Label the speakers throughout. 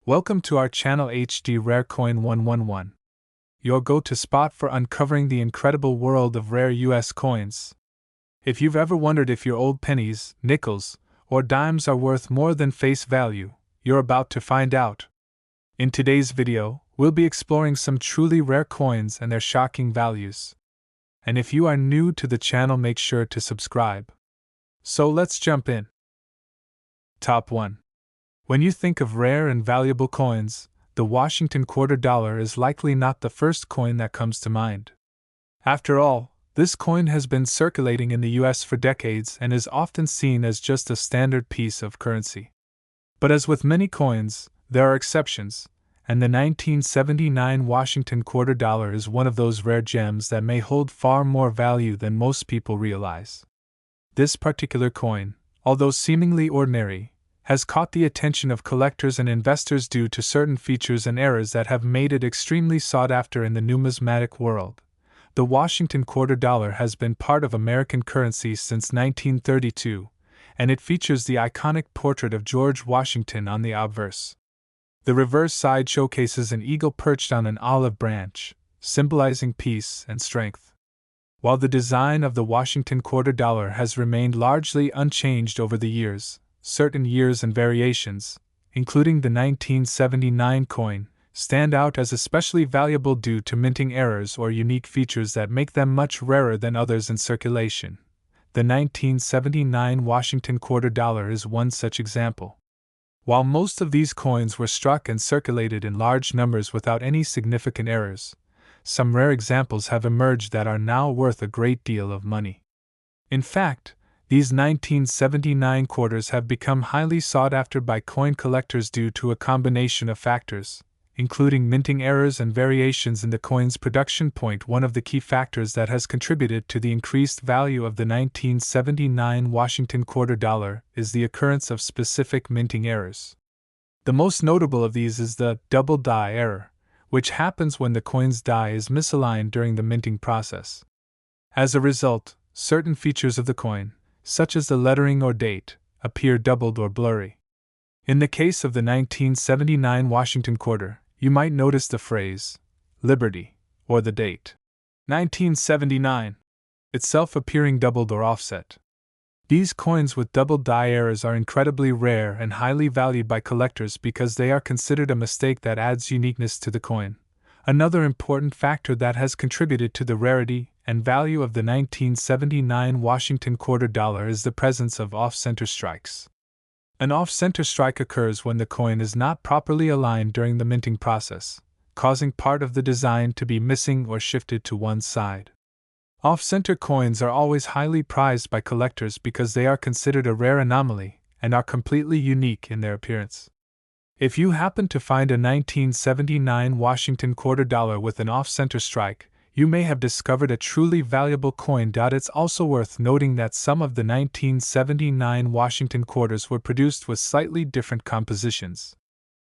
Speaker 1: Welcome to our channel HD Rare Coin 111, your go-to spot for uncovering the incredible world of rare US coins. If you've ever wondered if your old pennies, nickels, or dimes are worth more than face value, you're about to find out. In today's video, we'll be exploring some truly rare coins and their shocking values. And if you are new to the channel, make sure to subscribe. So let's jump in. Top 1. When you think of rare and valuable coins, the Washington quarter dollar is likely not the first coin that comes to mind. After all, this coin has been circulating in the US for decades and is often seen as just a standard piece of currency. But as with many coins, there are exceptions, and the 1979 Washington quarter dollar is one of those rare gems that may hold far more value than most people realize. This particular coin, although seemingly ordinary, has caught the attention of collectors and investors due to certain features and errors that have made it extremely sought after in the numismatic world. The Washington quarter dollar has been part of American currency since 1932, and it features the iconic portrait of George Washington on the obverse. The reverse side showcases an eagle perched on an olive branch, symbolizing peace and strength. While the design of the Washington quarter dollar has remained largely unchanged over the years, certain years and variations, including the 1979 coin, stand out as especially valuable due to minting errors or unique features that make them much rarer than others in circulation. The 1979 Washington quarter dollar is one such example. While most of these coins were struck and circulated in large numbers without any significant errors, some rare examples have emerged that are now worth a great deal of money. In fact, these 1979 quarters have become highly sought after by coin collectors due to a combination of factors, including minting errors and variations in the coin's production point. One of the key factors that has contributed to the increased value of the 1979 Washington quarter dollar is the occurrence of specific minting errors. The most notable of these is the double die error, which happens when the coin's die is misaligned during the minting process. As a result, certain features of the coin, such as the lettering or date, appear doubled or blurry. In the case of the 1979 Washington quarter, you might notice the phrase, Liberty, or the date, 1979, itself appearing doubled or offset. These coins with double die errors are incredibly rare and highly valued by collectors because they are considered a mistake that adds uniqueness to the coin. Another important factor that has contributed to the rarity and value of the 1979 Washington quarter dollar is the presence of off-center strikes. An off-center strike occurs when the coin is not properly aligned during the minting process, causing part of the design to be missing or shifted to one side. Off-center coins are always highly prized by collectors because they are considered a rare anomaly and are completely unique in their appearance. If you happen to find a 1979 Washington quarter dollar with an off-center strike, you may have discovered a truly valuable coin. It's also worth noting that some of the 1979 Washington quarters were produced with slightly different compositions.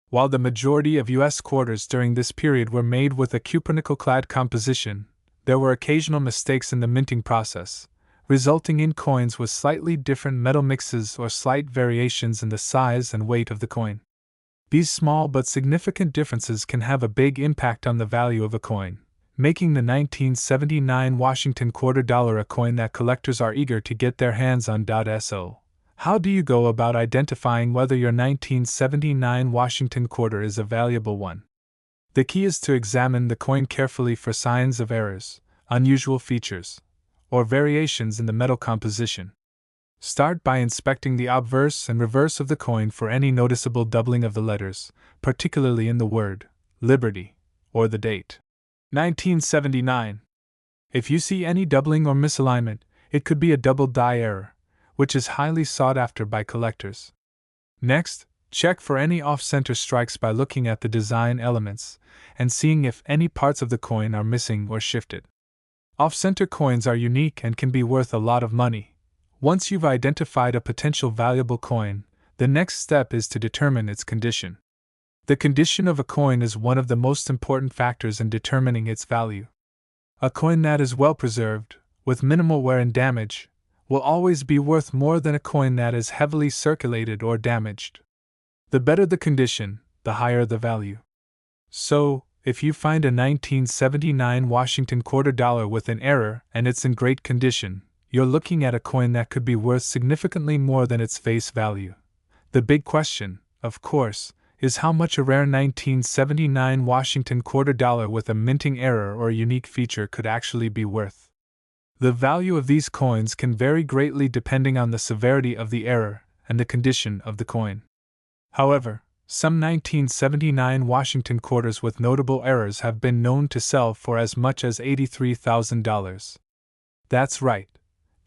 Speaker 1: While the majority of U.S. quarters during this period were made with a cupronickel-clad composition, there were occasional mistakes in the minting process, resulting in coins with slightly different metal mixes or slight variations in the size and weight of the coin. These small but significant differences can have a big impact on the value of a coin, making the 1979 Washington quarter dollar a coin that collectors are eager to get their hands on. So, how do you go about identifying whether your 1979 Washington quarter is a valuable one? The key is to examine the coin carefully for signs of errors, unusual features, or variations in the metal composition. Start by inspecting the obverse and reverse of the coin for any noticeable doubling of the letters, particularly in the word Liberty or the date 1979. If you see any doubling or misalignment, it could be a double die error, which is highly sought after by collectors. Next, check for any off-center strikes by looking at the design elements and seeing if any parts of the coin are missing or shifted. Off-center coins are unique and can be worth a lot of money. Once you've identified a potential valuable coin, the next step is to determine its condition. The condition of a coin is one of the most important factors in determining its value. A coin that is well preserved, with minimal wear and damage, will always be worth more than a coin that is heavily circulated or damaged. The better the condition, the higher the value. So, if you find a 1979 Washington quarter dollar with an error and it's in great condition, you're looking at a coin that could be worth significantly more than its face value. The big question, of course, is how much a rare 1979 Washington quarter dollar with a minting error or unique feature could actually be worth. The value of these coins can vary greatly depending on the severity of the error and the condition of the coin. However, some 1979 Washington quarters with notable errors have been known to sell for as much as $83,000. That's right.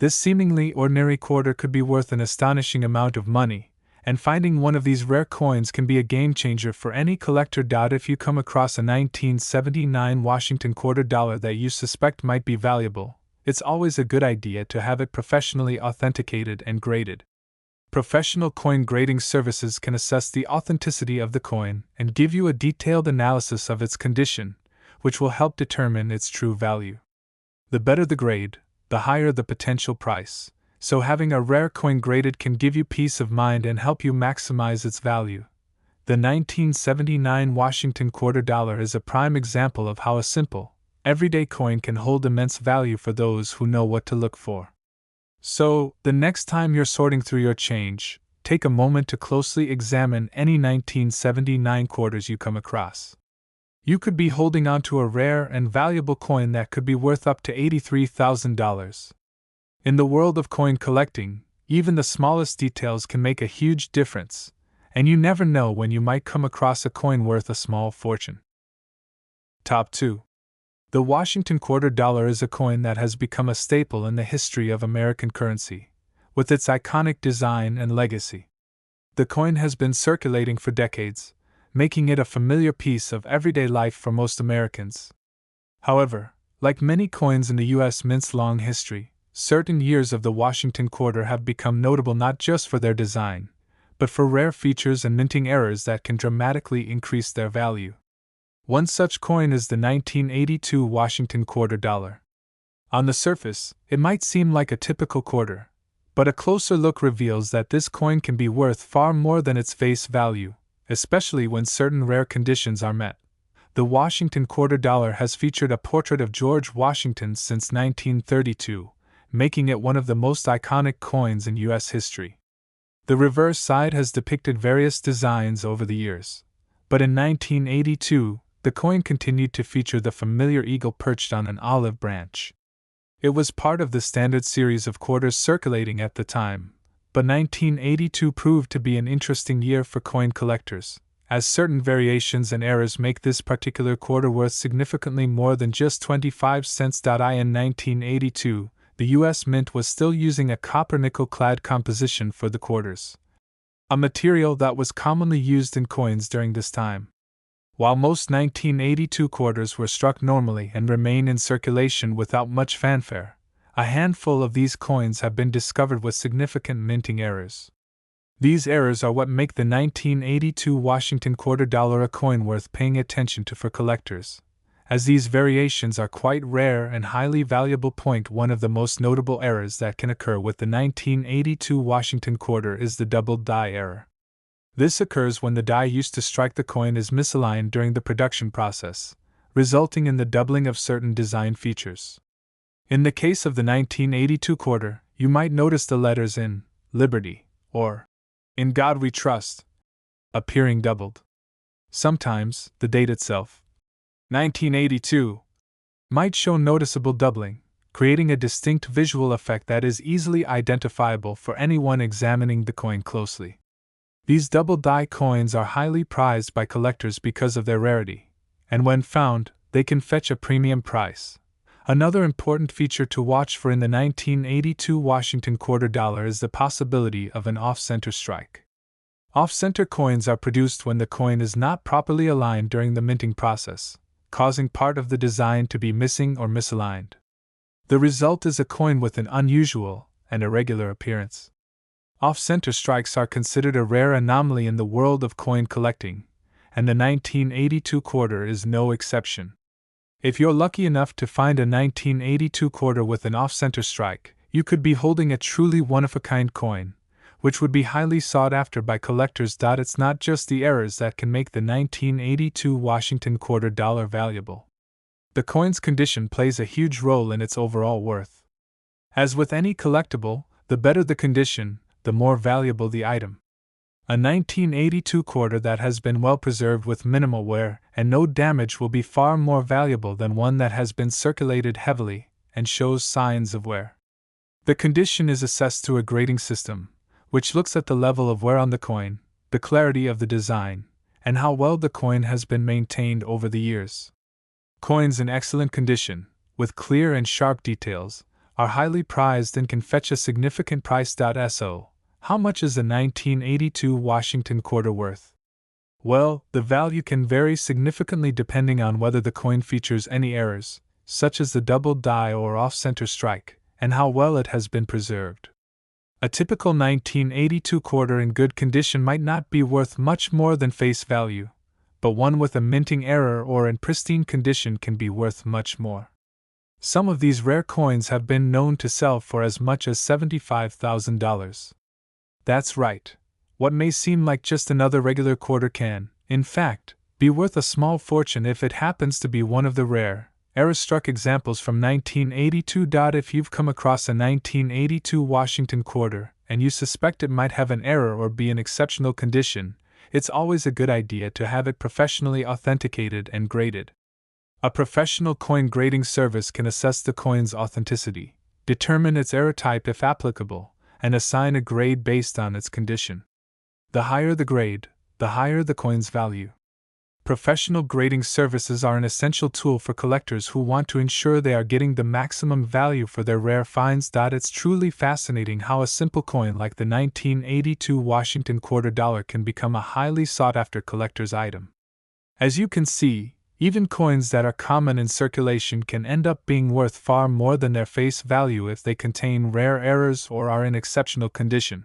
Speaker 1: This seemingly ordinary quarter could be worth an astonishing amount of money, and finding one of these rare coins can be a game changer for any collector. If you come across a 1979 Washington quarter dollar that you suspect might be valuable, it's always a good idea to have it professionally authenticated and graded. Professional coin grading services can assess the authenticity of the coin and give you a detailed analysis of its condition, which will help determine its true value. The better the grade, the higher the potential price, so having a rare coin graded can give you peace of mind and help you maximize its value. The 1979 Washington quarter dollar is a prime example of how a simple, everyday coin can hold immense value for those who know what to look for. So, the next time you're sorting through your change, take a moment to closely examine any 1979 quarters you come across. You could be holding onto a rare and valuable coin that could be worth up to $83,000. In the world of coin collecting, even the smallest details can make a huge difference, and you never know when you might come across a coin worth a small fortune. Top 2. The Washington quarter dollar is a coin that has become a staple in the history of American currency, with its iconic design and legacy. The coin has been circulating for decades, making it a familiar piece of everyday life for most Americans. However, like many coins in the U.S. Mint's long history, certain years of the Washington quarter have become notable not just for their design, but for rare features and minting errors that can dramatically increase their value. One such coin is the 1982 Washington quarter dollar. On the surface, it might seem like a typical quarter, but a closer look reveals that this coin can be worth far more than its face value, especially when certain rare conditions are met. The Washington quarter dollar has featured a portrait of George Washington since 1932, making it one of the most iconic coins in U.S. history. The reverse side has depicted various designs over the years, but in 1982, the coin continued to feature the familiar eagle perched on an olive branch. It was part of the standard series of quarters circulating at the time, but 1982 proved to be an interesting year for coin collectors, as certain variations and errors make this particular quarter worth significantly more than just 25 cents. In 1982, the U.S. Mint was still using a copper nickel-clad composition for the quarters, a material that was commonly used in coins during this time. While most 1982 quarters were struck normally and remain in circulation without much fanfare, a handful of these coins have been discovered with significant minting errors. These errors are what make the 1982 Washington quarter dollar a coin worth paying attention to for collectors, as these variations are quite rare and highly valuable. One of the most notable errors that can occur with the 1982 Washington quarter is the doubled die error. This occurs when the die used to strike the coin is misaligned during the production process, resulting in the doubling of certain design features. In the case of the 1982 quarter, you might notice the letters "In Liberty" or "In God We Trust" appearing doubled. Sometimes, the date itself, 1982, might show noticeable doubling, creating a distinct visual effect that is easily identifiable for anyone examining the coin closely. These double die coins are highly prized by collectors because of their rarity, and when found, they can fetch a premium price. Another important feature to watch for in the 1982 Washington quarter dollar is the possibility of an off-center strike. Off-center coins are produced when the coin is not properly aligned during the minting process, causing part of the design to be missing or misaligned. The result is a coin with an unusual and irregular appearance. Off-center strikes are considered a rare anomaly in the world of coin collecting, and the 1982 quarter is no exception. If you're lucky enough to find a 1982 quarter with an off-center strike, you could be holding a truly one-of-a-kind coin, which would be highly sought after by collectors. It's not just the errors that can make the 1982 Washington quarter dollar valuable. The coin's condition plays a huge role in its overall worth. As with any collectible, the better the condition, the more valuable the item. A 1982 quarter that has been well preserved with minimal wear and no damage will be far more valuable than one that has been circulated heavily and shows signs of wear. The condition is assessed through a grading system, which looks at the level of wear on the coin, the clarity of the design, and how well the coin has been maintained over the years. Coins in excellent condition, with clear and sharp details, are highly prized and can fetch a significant price. So, how much is the 1982 Washington quarter worth? Well, the value can vary significantly depending on whether the coin features any errors, such as the double die or off-center strike, and how well it has been preserved. A typical 1982 quarter in good condition might not be worth much more than face value, but one with a minting error or in pristine condition can be worth much more. Some of these rare coins have been known to sell for as much as $75,000. That's right. What may seem like just another regular quarter can, in fact, be worth a small fortune if it happens to be one of the rare, error-struck examples from 1982. If you've come across a 1982 Washington quarter and you suspect it might have an error or be in exceptional condition, it's always a good idea to have it professionally authenticated and graded. A professional coin grading service can assess the coin's authenticity, determine its error type if applicable, and assign a grade based on its condition. The higher the grade, the higher the coin's value. Professional grading services are an essential tool for collectors who want to ensure they are getting the maximum value for their rare finds. It's truly fascinating how a simple coin like the 1982 Washington quarter dollar can become a highly sought-after collector's item. As you can see, even coins that are common in circulation can end up being worth far more than their face value if they contain rare errors or are in exceptional condition.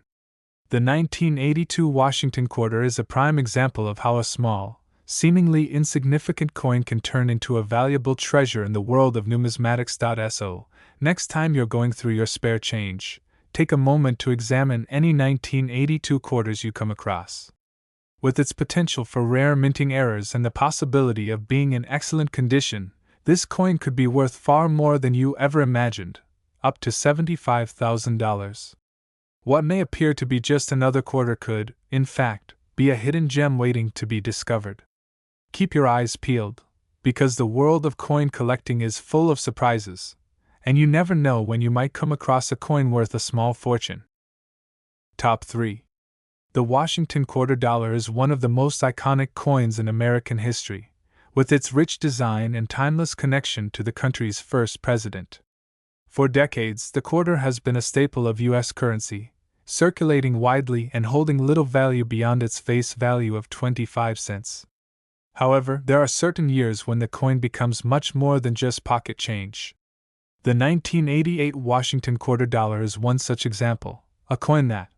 Speaker 1: The 1982 Washington quarter is a prime example of how a small, seemingly insignificant coin can turn into a valuable treasure in the world of numismatics. So, next time you're going through your spare change, take a moment to examine any 1982 quarters you come across. With its potential for rare minting errors and the possibility of being in excellent condition, this coin could be worth far more than you ever imagined, up to $75,000. What may appear to be just another quarter could, in fact, be a hidden gem waiting to be discovered. Keep your eyes peeled, because the world of coin collecting is full of surprises, and you never know when you might come across a coin worth a small fortune. Top 3. The Washington quarter dollar is one of the most iconic coins in American history, with its rich design and timeless connection to the country's first president. For decades, the quarter has been a staple of U.S. currency, circulating widely and holding little value beyond its face value of 25 cents. However, there are certain years when the coin becomes much more than just pocket change. The 1988 Washington quarter dollar is one such example, a coin that,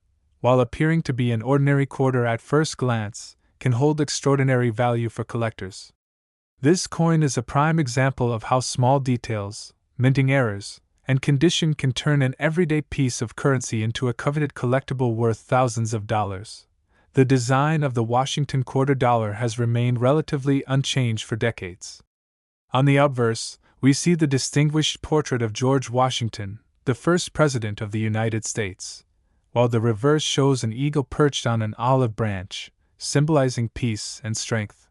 Speaker 1: while appearing to be an ordinary quarter at first glance, can hold extraordinary value for collectors. This coin is a prime example of how small details, minting errors, and condition can turn an everyday piece of currency into a coveted collectible worth thousands of dollars. The design of the Washington quarter dollar has remained relatively unchanged for decades. On the obverse, we see the distinguished portrait of George Washington, the first president of the United States, while the reverse shows an eagle perched on an olive branch, symbolizing peace and strength.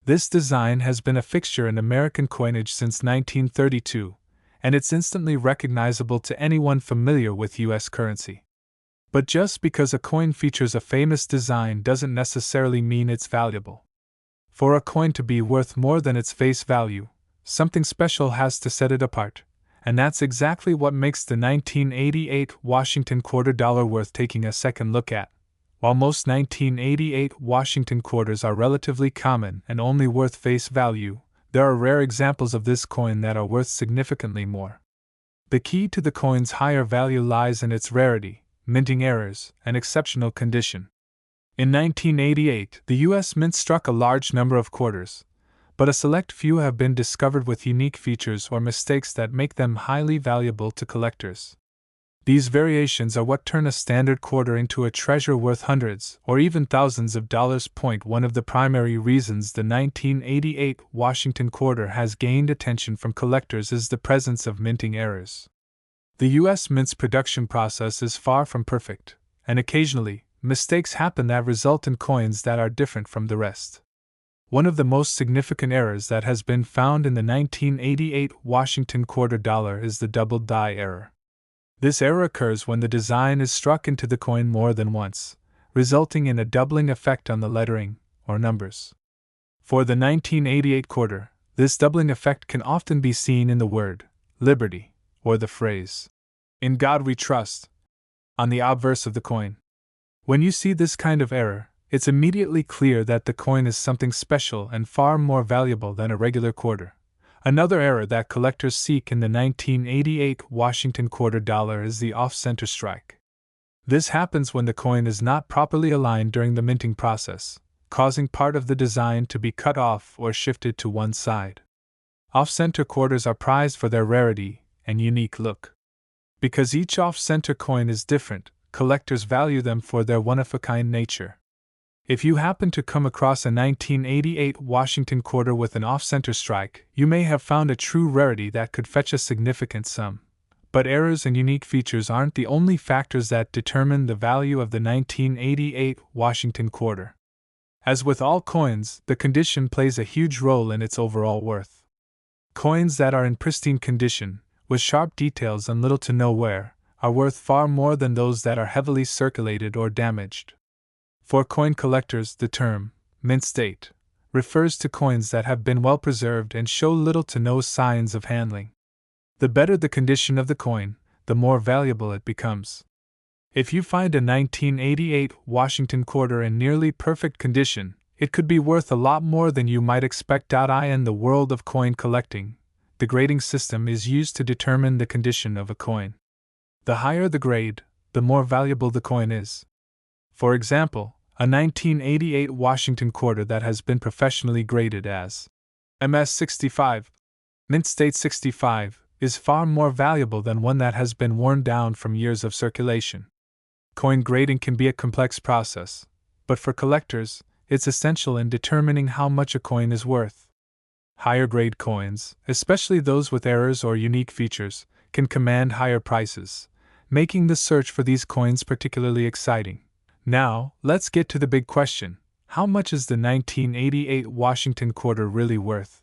Speaker 1: This design has been a fixture in American coinage since 1932, and it's instantly recognizable to anyone familiar with U.S. currency. But just because a coin features a famous design doesn't necessarily mean it's valuable. For a coin to be worth more than its face value, something special has to set it apart, and that's exactly what makes the 1988 Washington quarter dollar worth taking a second look at. While most 1988 Washington quarters are relatively common and only worth face value, there are rare examples of this coin that are worth significantly more. The key to the coin's higher value lies in its rarity, minting errors, and exceptional condition. In 1988, the U.S. Mint struck a large number of quarters, but a select few have been discovered with unique features or mistakes that make them highly valuable to collectors. These variations are what turn a standard quarter into a treasure worth hundreds or even thousands of dollars. One of the primary reasons the 1988 Washington quarter has gained attention from collectors is the presence of minting errors. The U.S. Mint's production process is far from perfect, and occasionally, mistakes happen that result in coins that are different from the rest. One of the most significant errors that has been found in the 1988 Washington quarter dollar is the double die error. This error occurs when the design is struck into the coin more than once, resulting in a doubling effect on the lettering, or numbers. For the 1988 quarter, this doubling effect can often be seen in the word, Liberty, or the phrase, "In God we trust," on the obverse of the coin. When you see this kind of error, it's immediately clear that the coin is something special and far more valuable than a regular quarter. Another error that collectors seek in the 1988 Washington quarter dollar is the off-center strike. This happens when the coin is not properly aligned during the minting process, causing part of the design to be cut off or shifted to one side. Off-center quarters are prized for their rarity and unique look. Because each off-center coin is different, collectors value them for their one-of-a-kind nature. If you happen to come across a 1988 Washington quarter with an off-center strike, you may have found a true rarity that could fetch a significant sum. But errors and unique features aren't the only factors that determine the value of the 1988 Washington quarter. As with all coins, the condition plays a huge role in its overall worth. Coins that are in pristine condition, with sharp details and little to no wear, are worth far more than those that are heavily circulated or damaged. For coin collectors, the term, mint state, refers to coins that have been well preserved and show little to no signs of handling. The better the condition of the coin, the more valuable it becomes. If you find a 1988 Washington quarter in nearly perfect condition, it could be worth a lot more than you might expect. In the world of coin collecting, the grading system is used to determine the condition of a coin. The higher the grade, the more valuable the coin is. For example, a 1988 Washington quarter that has been professionally graded as MS65, Mint State 65, is far more valuable than one that has been worn down from years of circulation. Coin grading can be a complex process, but for collectors, it's essential in determining how much a coin is worth. Higher grade coins, especially those with errors or unique features, can command higher prices, making the search for these coins particularly exciting. Now, let's get to the big question: how much is the 1988 Washington quarter really worth?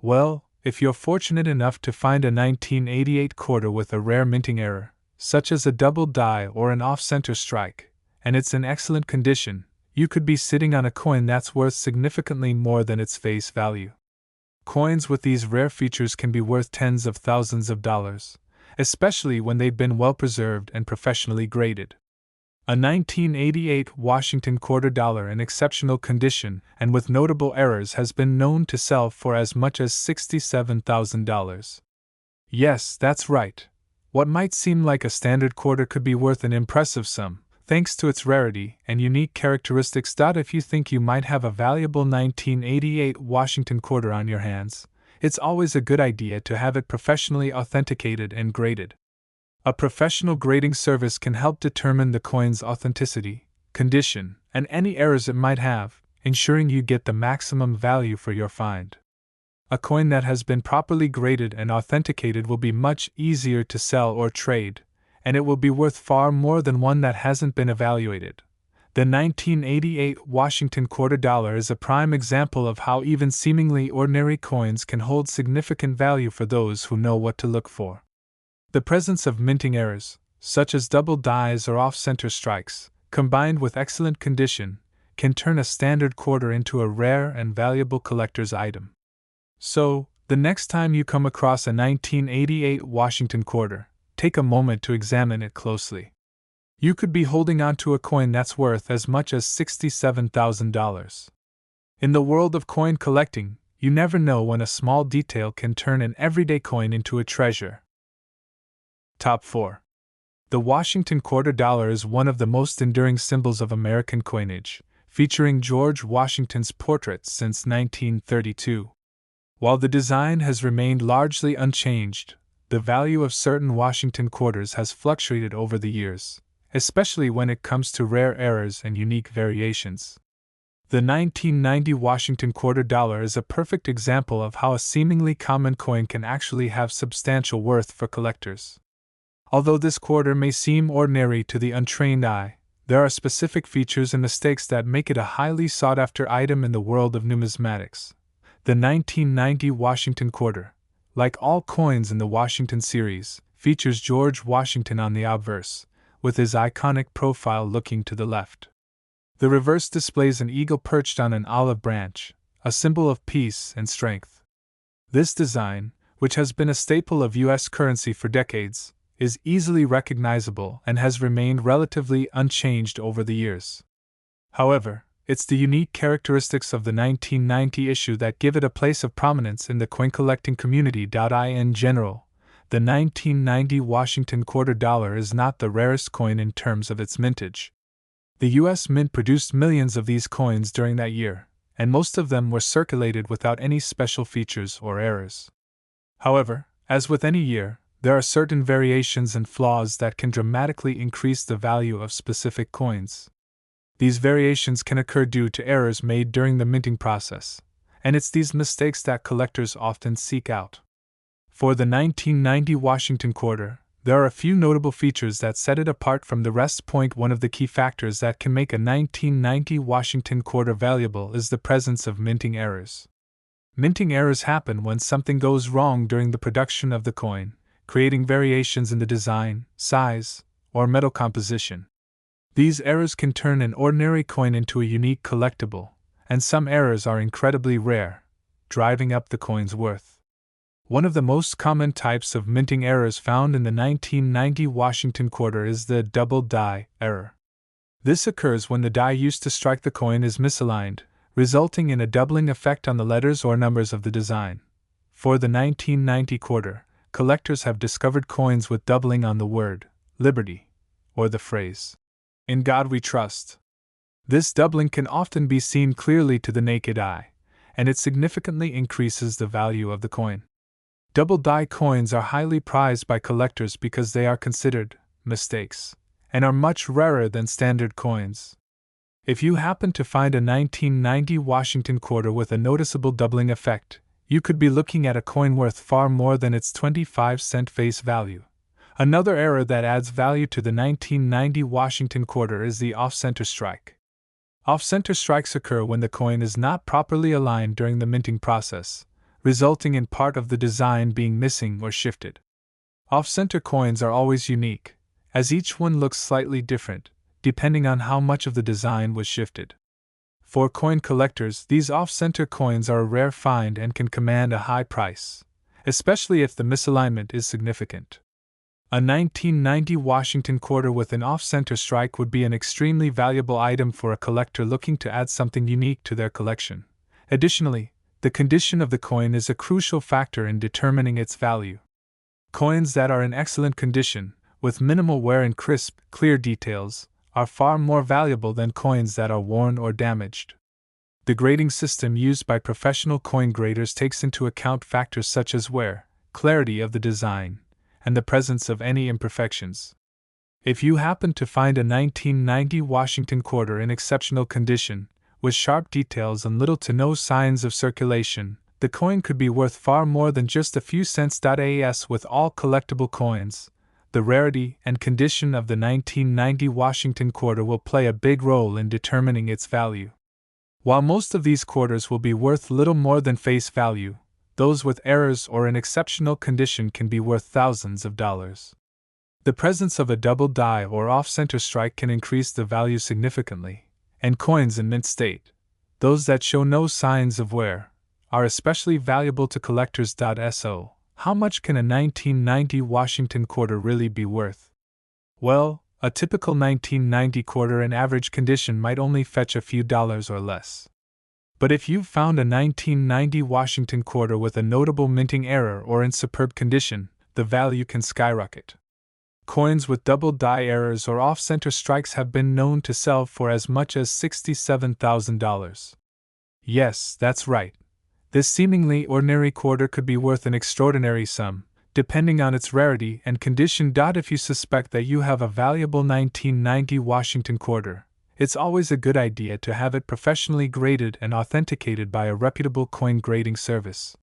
Speaker 1: Well, if you're fortunate enough to find a 1988 quarter with a rare minting error, such as a double die or an off-center strike, and it's in excellent condition, you could be sitting on a coin that's worth significantly more than its face value. Coins with these rare features can be worth tens of thousands of dollars, especially when they've been well preserved and professionally graded. A 1988 Washington quarter dollar in exceptional condition and with notable errors has been known to sell for as much as $67,000. Yes, that's right. What might seem like a standard quarter could be worth an impressive sum, thanks to its rarity and unique characteristics. If you think you might have a valuable 1988 Washington quarter on your hands, it's always a good idea to have it professionally authenticated and graded. A professional grading service can help determine the coin's authenticity, condition, and any errors it might have, ensuring you get the maximum value for your find. A coin that has been properly graded and authenticated will be much easier to sell or trade, and it will be worth far more than one that hasn't been evaluated. The 1988 Washington quarter dollar is a prime example of how even seemingly ordinary coins can hold significant value for those who know what to look for. The presence of minting errors, such as double dies or off-center strikes, combined with excellent condition, can turn a standard quarter into a rare and valuable collector's item. So, the next time you come across a 1988 Washington quarter, take a moment to examine it closely. You could be holding onto a coin that's worth as much as $67,000. In the world of coin collecting, you never know when a small detail can turn an everyday coin into a treasure. Top 4. The Washington quarter dollar is one of the most enduring symbols of American coinage, featuring George Washington's portrait since 1932. While the design has remained largely unchanged, the value of certain Washington quarters has fluctuated over the years, especially when it comes to rare errors and unique variations. The 1990 Washington quarter dollar is a perfect example of how a seemingly common coin can actually have substantial worth for collectors. Although this quarter may seem ordinary to the untrained eye, there are specific features and mistakes that make it a highly sought-after item in the world of numismatics. The 1990 Washington quarter, like all coins in the Washington series, features George Washington on the obverse, with his iconic profile looking to the left. The reverse displays an eagle perched on an olive branch, a symbol of peace and strength. This design, which has been a staple of U.S. currency for decades, is easily recognizable and has remained relatively unchanged over the years. However, it's the unique characteristics of the 1990 issue that give it a place of prominence in the coin collecting community. In general, the 1990 Washington quarter dollar is not the rarest coin in terms of its mintage. The U.S. Mint produced millions of these coins during that year, and most of them were circulated without any special features or errors. However, as with any year, there are certain variations and flaws that can dramatically increase the value of specific coins. These variations can occur due to errors made during the minting process, and it's these mistakes that collectors often seek out. For the 1990 Washington quarter, there are a few notable features that set it apart from the rest. One of the key factors that can make a 1990 Washington quarter valuable is the presence of minting errors. Minting errors happen when something goes wrong during the production of the coin, creating variations in the design, size, or metal composition. These errors can turn an ordinary coin into a unique collectible, and some errors are incredibly rare, driving up the coin's worth. One of the most common types of minting errors found in the 1990 Washington quarter is the double die error. This occurs when the die used to strike the coin is misaligned, resulting in a doubling effect on the letters or numbers of the design. For the 1990 quarter, collectors have discovered coins with doubling on the word liberty, or the phrase, "In God we trust." This doubling can often be seen clearly to the naked eye, and it significantly increases the value of the coin. Double die coins are highly prized by collectors because they are considered mistakes, and are much rarer than standard coins. If you happen to find a 1990 Washington quarter with a noticeable doubling effect, you could be looking at a coin worth far more than its 25-cent face value. Another error that adds value to the 1990 Washington quarter is the off-center strike. Off-center strikes occur when the coin is not properly aligned during the minting process, resulting in part of the design being missing or shifted. Off-center coins are always unique, as each one looks slightly different, depending on how much of the design was shifted. For coin collectors, these off-center coins are a rare find and can command a high price, especially if the misalignment is significant. A 1990 Washington quarter with an off-center strike would be an extremely valuable item for a collector looking to add something unique to their collection. Additionally, the condition of the coin is a crucial factor in determining its value. Coins that are in excellent condition, with minimal wear and crisp, clear details, are far more valuable than coins that are worn or damaged. The grading system used by professional coin graders takes into account factors such as wear, clarity of the design, and the presence of any imperfections. If you happen to find a 1990 Washington quarter in exceptional condition, with sharp details and little to no signs of circulation, the coin could be worth far more than just a few cents. As with all collectible coins, the rarity and condition of the 1990 Washington quarter will play a big role in determining its value. While most of these quarters will be worth little more than face value, those with errors or in exceptional condition can be worth thousands of dollars. The presence of a double die or off-center strike can increase the value significantly, and coins in mint state, those that show no signs of wear, are especially valuable to collectors. So, how much can a 1990 Washington quarter really be worth? Well, a typical 1990 quarter in average condition might only fetch a few dollars or less. But if you've found a 1990 Washington quarter with a notable minting error or in superb condition, the value can skyrocket. Coins with double die errors or off-center strikes have been known to sell for as much as $67,000. Yes, that's right. This seemingly ordinary quarter could be worth an extraordinary sum, depending on its rarity and condition. If you suspect that you have a valuable 1990 Washington quarter, it's always a good idea to have it professionally graded and authenticated by a reputable coin grading service.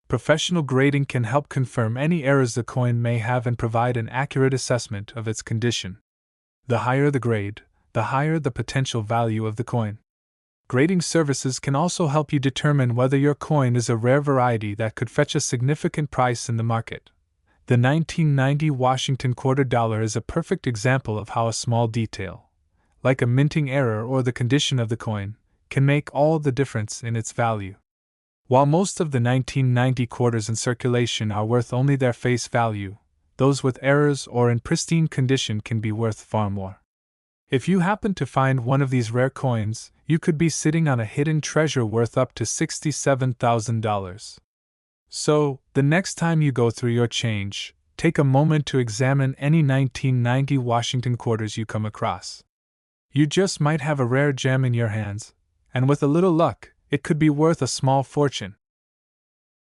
Speaker 1: Professional grading can help confirm any errors the coin may have and provide an accurate assessment of its condition. The higher the grade, the higher the potential value of the coin. Grading services can also help you determine whether your coin is a rare variety that could fetch a significant price in the market. The 1990 Washington quarter dollar is a perfect example of how a small detail, like a minting error or the condition of the coin, can make all the difference in its value. While most of the 1990 quarters in circulation are worth only their face value, those with errors or in pristine condition can be worth far more. If you happen to find one of these rare coins, you could be sitting on a hidden treasure worth up to $67,000. So, the next time you go through your change, take a moment to examine any 1990 Washington quarters you come across. You just might have a rare gem in your hands, and with a little luck, it could be worth a small fortune.